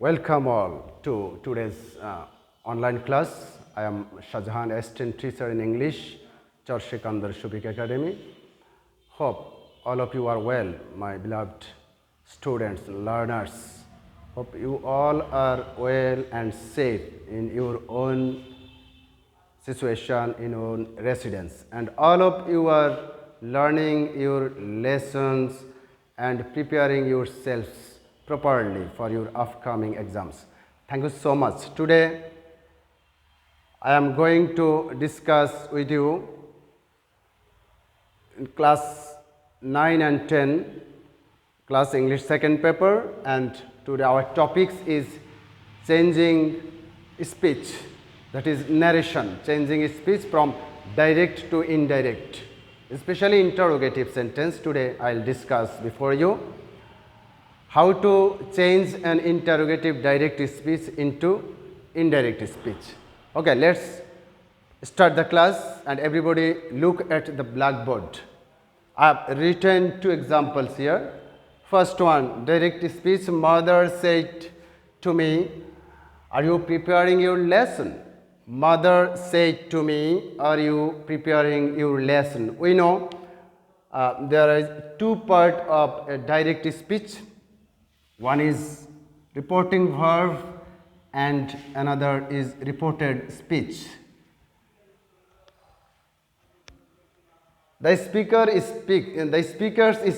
Welcome all to today's online class. I am Shahjahan, assistant teacher in English, Church Sikandar Shubik Academy. Hope all of you are well, my beloved students, learners. Hope you all are well and safe in your own situation, in your own residence. And all of you are learning your lessons and preparing yourselves properly for your upcoming exams. Thank you so much. Today, I am going to discuss with you in class 9 and 10, class English second paper, and today our topics is changing speech, that is narration, changing speech from direct to indirect, especially interrogative sentence. Today I will discuss before you how to change an interrogative direct speech into indirect speech. Okay, let's start the class and everybody look at the blackboard. I have written two examples here. First one, direct speech. Mother said to me, "Are you preparing your lesson?" Mother said to me, "Are you preparing your lesson?" We know there is two parts of a direct speech. One is reporting verb and another is reported speech. The speaker's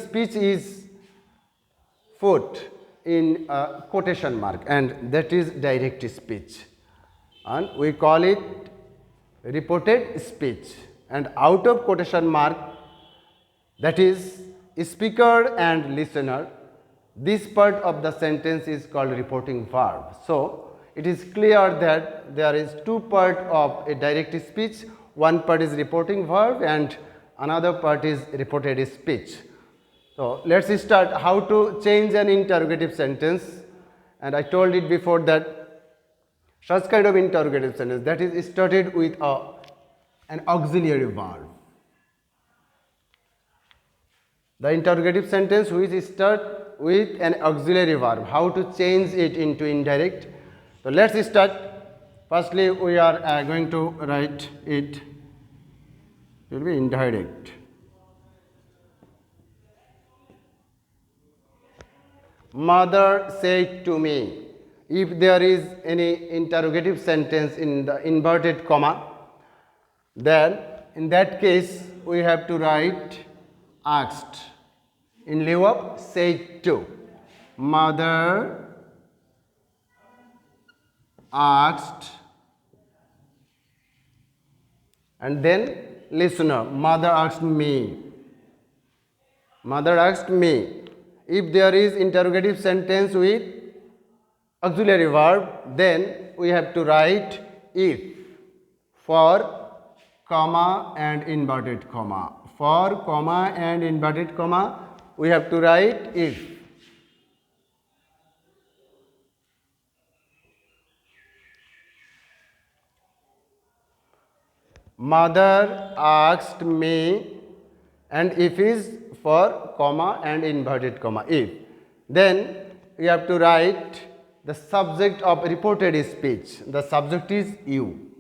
speech is put in a quotation mark, and that is direct speech, and we call it reported speech. And out of quotation mark, that is speaker and listener, this part of the sentence is called reporting verb. So it is clear that there is two parts of a direct speech. One part is reporting verb and another part is reported speech. So let's start how to change an interrogative sentence. And I told it before that such kind of interrogative sentence that is started with an auxiliary verb. The interrogative sentence which start with an auxiliary verb, how to change it into indirect. So let's start. Firstly, we are going to write it will be indirect. Mother said to me. If there is any interrogative sentence in the inverted comma, then in that case we have to write asked in lieu of said to. Mother asked, and then listener, mother asked me. Mother asked me. If there is interrogative sentence with auxiliary verb, then we have to write if for comma and inverted comma. For comma and inverted comma, we have to write if. Mother asked me, and if is for comma and inverted comma, if. Then we have to write the subject of reported speech. The subject is you.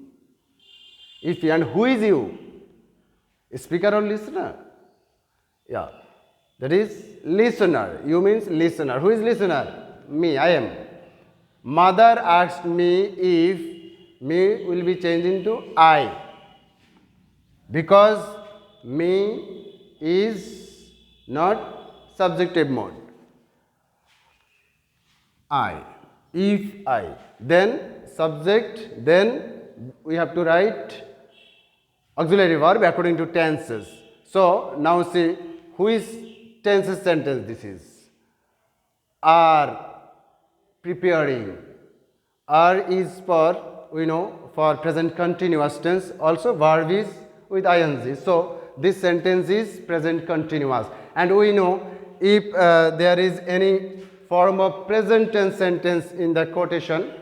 If and who is you? Speaker or listener? Yeah, that is listener. You means listener. Who is listener? Me, I am. Mother asked me if, me will be changed into I, because me is not subjective mode. I. If I, then subject, then we have to write auxiliary verb according to tenses. So now see who is tenses sentence this is. Are preparing. Are is for, we know, for present continuous tense. Also verb is with ing. So this sentence is present continuous. And we know if there is any form of present tense sentence in the quotation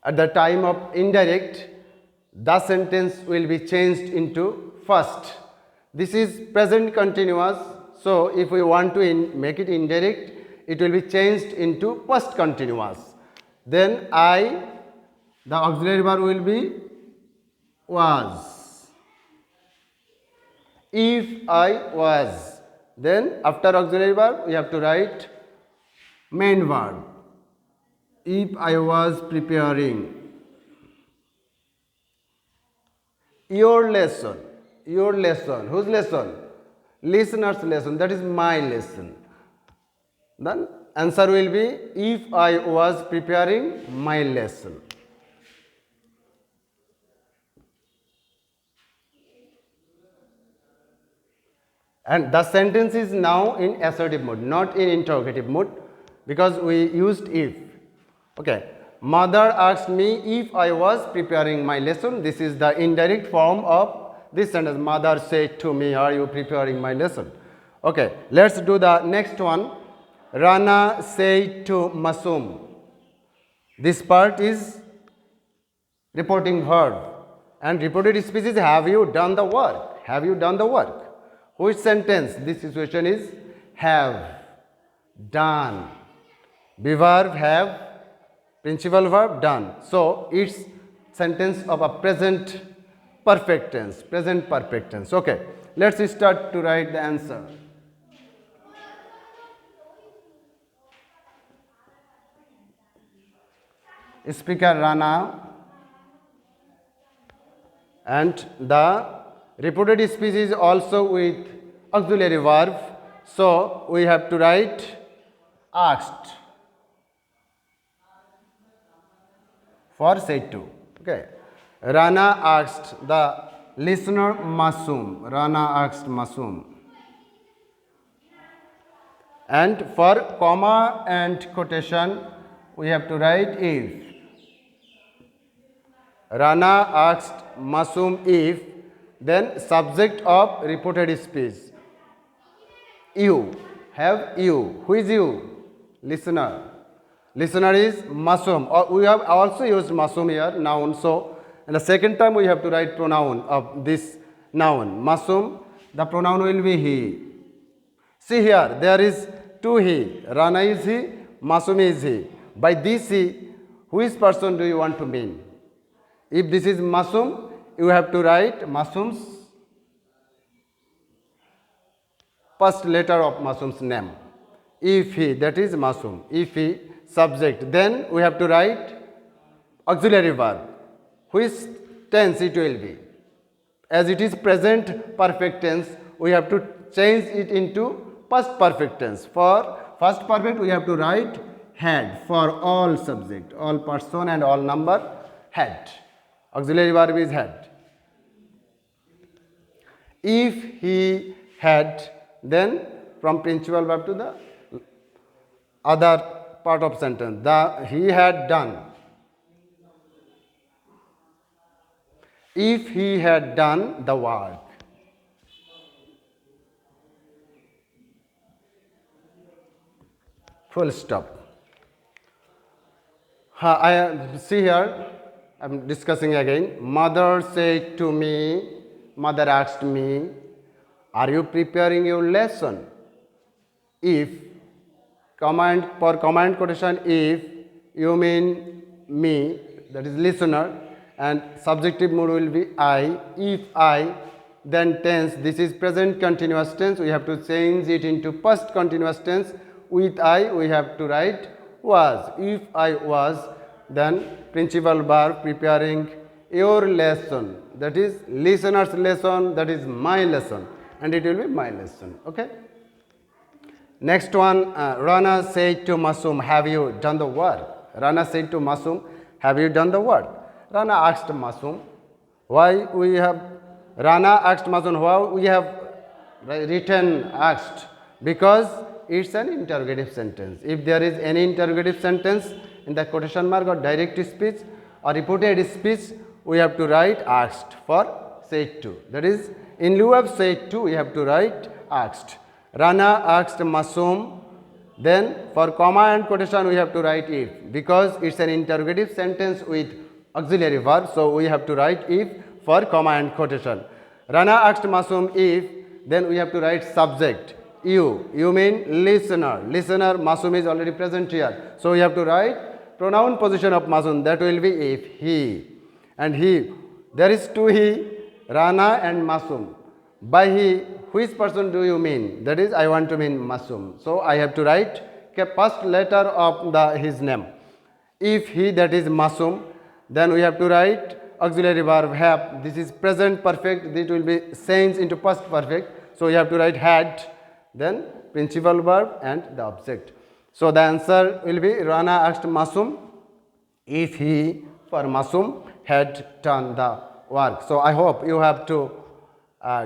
at the time of indirect, the sentence will be changed into first. This is present continuous. So if we want to make it indirect, it will be changed into past continuous. Then the auxiliary verb will be was. If I was, then after auxiliary verb we have to write main verb. If I was preparing your lesson, whose lesson? Listener's lesson, that is my lesson. Then answer will be if I was preparing my lesson. And the sentence is now in assertive mode, not in interrogative mode, because we used if. Okay. Mother asked me if I was preparing my lesson. This is the indirect form of this sentence. Mother said to me, are you preparing my lesson? Okay. Let's do the next one. Rana said to Masum. This part is reporting verb. And reported speech is have you done the work? Have you done the work? Which sentence? This situation is have done. Be verb have, principal verb done. So it's sentence of a present perfect tense. Present perfect tense. Okay. Let's start to write the answer. Speaker Rana, and the reported speech is also with auxiliary verb, so we have to write asked for said to. Okay. Rana asked the listener Masum. Rana asked Masum. And for comma and quotation we have to write if. Rana asked Masum if, then subject of reported speech. You. Have you. Who is you? Listener. Listener is Masum. We have also used Masum here, noun. So, in the second time we have to write pronoun of this noun. Masum, the pronoun will be he. See here, there is two he. Rana is he, Masum is he. By this he, which person do you want to mean? If this is Masum, you have to write Masum's first letter of Masum's name. If he, that is Masum. If he, subject. Then we have to write auxiliary verb. Which tense it will be? As it is present perfect tense, we have to change it into past perfect tense. For first perfect, we have to write had for all subject, all person and all number, had. Auxiliary verb is had. If he had, then from principal verb to the other part of sentence, he had done. If he had done the work. Full stop. See here, I am discussing again. Mother said to me, mother asked me, are you preparing your lesson? If, command, for command quotation, if, you mean me, that is listener, and subjective mood will be I. If I, then tense, this is present continuous tense, we have to change it into past continuous tense. With I, we have to write was. If I was, then principal verb preparing your lesson, that is listener's lesson, that is my lesson, and it will be my lesson. Okay. Next one, Rana said to Masum, have you done the work? Rana said to Masum, have you done the work? Rana asked Masum, why we have, Rana asked Masum, why we have written asked? Because it's an interrogative sentence. If there is any interrogative sentence in the quotation mark or direct speech or reported speech, we have to write asked for said to. That is, in lieu of said to, we have to write asked. Rana asked Masum. Then for comma and quotation, we have to write if, because it's an interrogative sentence with auxiliary verb. So we have to write if for comma and quotation. Rana asked Masum if, then we have to write subject. You mean listener. Listener, Masum is already present here. So you have to write pronoun position of Masum. That will be if, he. And he, there is two he, Rana and Masum. By he, which person do you mean? That is, I want to mean Masum. So I have to write first letter of his name. If he, that is Masum, then we have to write auxiliary verb have. This is present perfect. This will be changed into past perfect. So you have to write had, then principal verb and the object. So the answer will be Rana asked Masum if he, for Masum, had done the work. So I hope you have to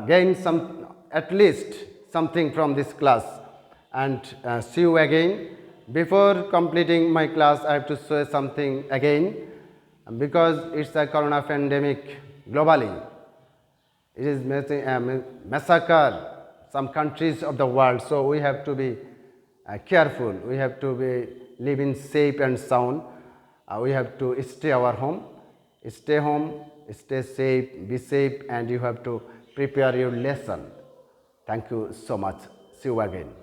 gain some, at least something from this class, and see you again. Before completing my class, I have to say something again, because it's a corona pandemic globally. It is massacre some countries of the world, so we have to be careful. We have to be living safe and sound. We have to stay our home, stay safe, be safe, and you have to prepare your lesson. Thank you so much. See you again.